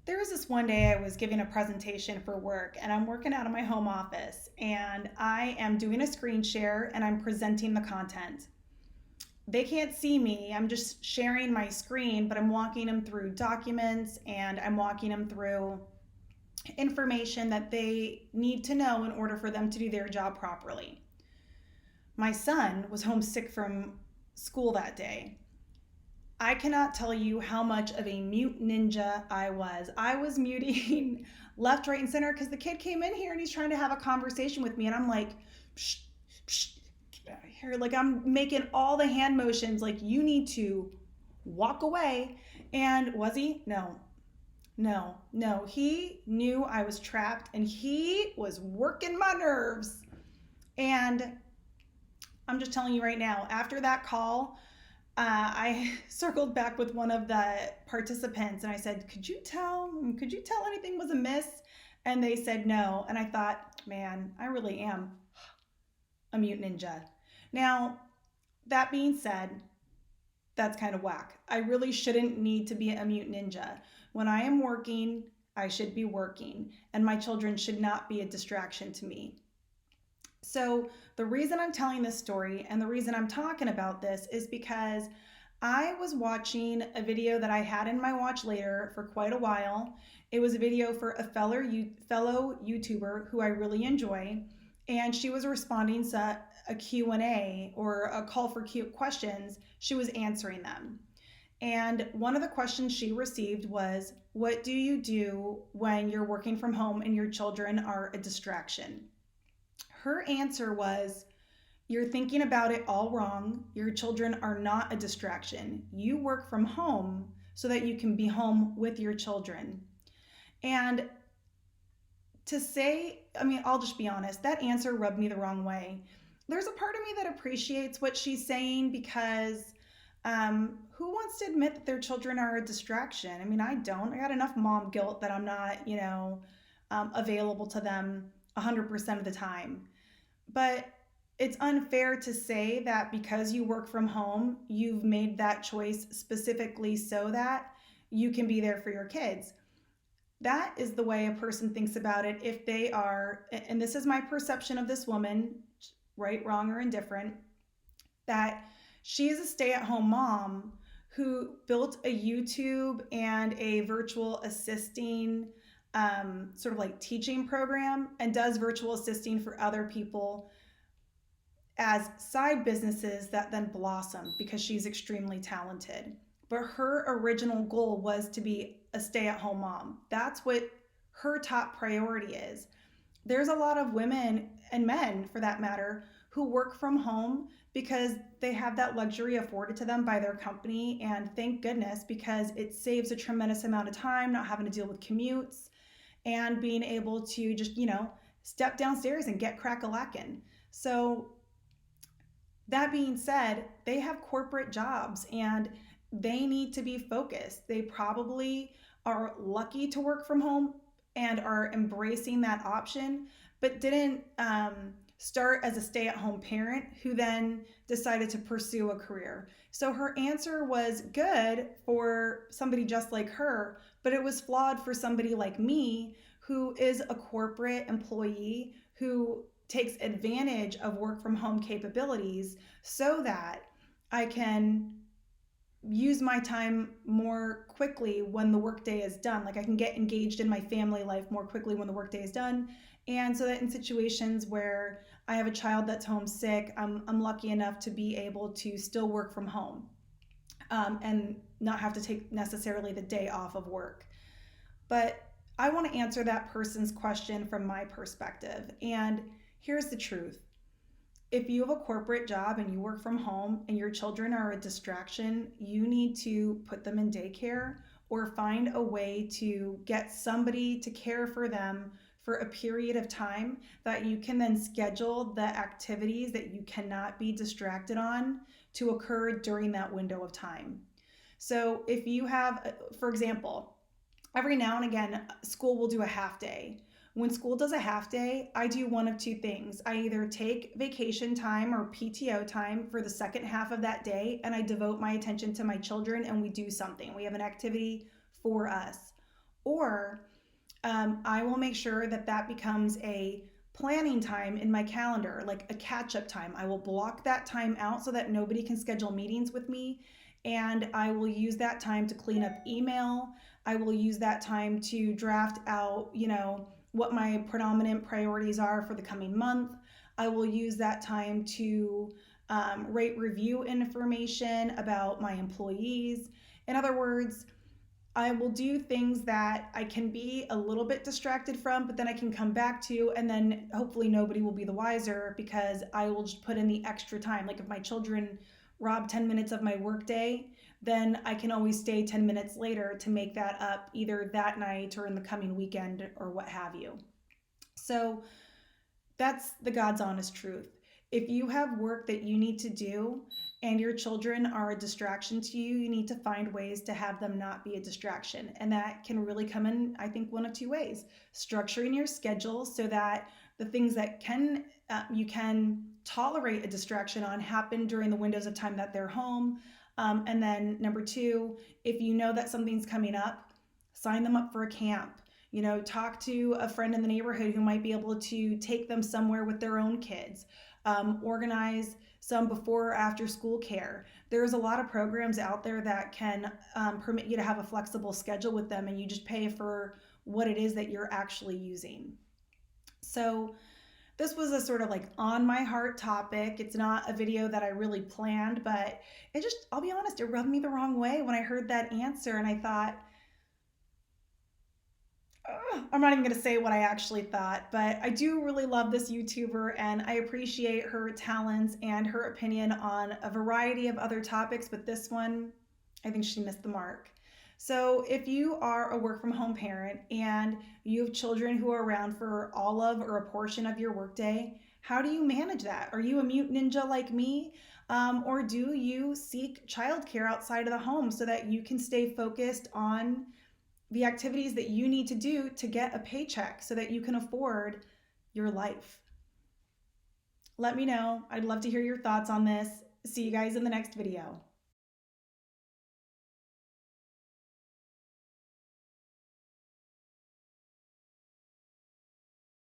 There was this one day I was giving a presentation for work and I'm working out of my home office and I am doing a screen share and I'm presenting the content. They can't see me. I'm just sharing my screen, but I'm walking them through documents and I'm walking them through information that they need to know in order for them to do their job properly. My son was homesick from school that day. I cannot tell you how much of a mute ninja I was. I was muting left, right, and center because the kid came in here and he's trying to have a conversation with me. And I'm like, psh, psh, get out of here. Like, I'm making all the hand motions, like, you need to walk away. And was he? No, no, no. He knew I was trapped and he was working my nerves. And I'm just telling you right now, after that call, I circled back with one of the participants and I said, could you tell anything was amiss? And they said no. And I thought, man, I really am a mute ninja. Now, that being said, that's kind of whack. I really shouldn't need to be a mute ninja. When I am working, I should be working, and my children should not be a distraction to me. So, the reason I'm telling this story and the reason I'm talking about this is because I was watching a video that I had in my watch later for quite a while. It was a video for a fellow YouTuber who I really enjoy, and she was responding to a Q&A or a call for questions. She was answering them. And one of the questions she received was, what do you do when you're working from home and your children are a distraction? Her answer was, you're thinking about it all wrong. Your children are not a distraction. You work from home so that you can be home with your children. And to say, I'll just be honest, that answer rubbed me the wrong way. There's a part of me that appreciates what she's saying because who wants to admit that their children are a distraction? I don't. I got enough mom guilt that I'm not, available to them 100% of the time. But it's unfair to say that because you work from home, you've made that choice specifically so that you can be there for your kids. That is the way a person thinks about it if they are, and this is my perception of this woman, right, wrong, or indifferent, that she is a stay-at-home mom who built a YouTube and a virtual assisting sort of like teaching program and does virtual assisting for other people as side businesses that then blossom because she's extremely talented. But her original goal was to be a stay-at-home mom. That's what her top priority is. There's a lot of women and men, for that matter, who work from home because they have that luxury afforded to them by their company. And thank goodness, because it saves a tremendous amount of time not having to deal with commutes and being able to just, step downstairs and get crack-a-lackin'. So that being said, they have corporate jobs and they need to be focused. They probably are lucky to work from home and are embracing that option, but didn't start as a stay-at-home parent who then decided to pursue a career. So her answer was good for somebody just like her, but it was flawed for somebody like me who is a corporate employee who takes advantage of work from home capabilities so that I can use my time more quickly when the workday is done. Like I can get engaged in my family life more quickly when the workday is done. And so that in situations where I have a child that's homesick, I'm lucky enough to be able to still work from home and not have to take necessarily the day off of work. But I want to answer that person's question from my perspective. And here's the truth. If you have a corporate job and you work from home and your children are a distraction, you need to put them in daycare or find a way to get somebody to care for them for a period of time that you can then schedule the activities that you cannot be distracted on to occur during that window of time. So if you have, for example, every now and again, school will do a half day. When school does a half day, I do one of two things. I either take vacation time or PTO time for the second half of that day, and I devote my attention to my children and we do something. We have an activity for us. Or I will make sure that that becomes a planning time in my calendar, like a catch up time. I will block that time out so that nobody can schedule meetings with me. And I will use that time to clean up email. I will use that time to draft out, what my predominant priorities are for the coming month. I will use that time to rate review information about my employees. In other words, I will do things that I can be a little bit distracted from, but then I can come back to, and then hopefully nobody will be the wiser because I will just put in the extra time. Like if my children rob 10 minutes of my workday, then I can always stay 10 minutes later to make that up either that night or in the coming weekend or what have you. So that's the God's honest truth. If you have work that you need to do and your children are a distraction to you, you need to find ways to have them not be a distraction. And that can really come in, I think, one of two ways. Structuring your schedule so that the things that you can tolerate a distraction on happen during the windows of time that they're home. And then number two, if you know that something's coming up, sign them up for a camp. Talk to a friend in the neighborhood who might be able to take them somewhere with their own kids. Organize some before or after school care. There's a lot of programs out there that can permit you to have a flexible schedule with them, and you just pay for what it is that you're actually using. So this was a sort of like on my heart topic. It's not a video that I really planned, but I'll be honest, it rubbed me the wrong way when I heard that answer, and I thought, I'm not even going to say what I actually thought, but I do really love this YouTuber and I appreciate her talents and her opinion on a variety of other topics, but this one, I think she missed the mark. So if you are a work from home parent and you have children who are around for all of or a portion of your workday, how do you manage that? Are you a mute ninja like me? Or do you seek childcare outside of the home so that you can stay focused on the activities that you need to do to get a paycheck so that you can afford your life? Let me know. I'd love to hear your thoughts on this. See you guys in the next video.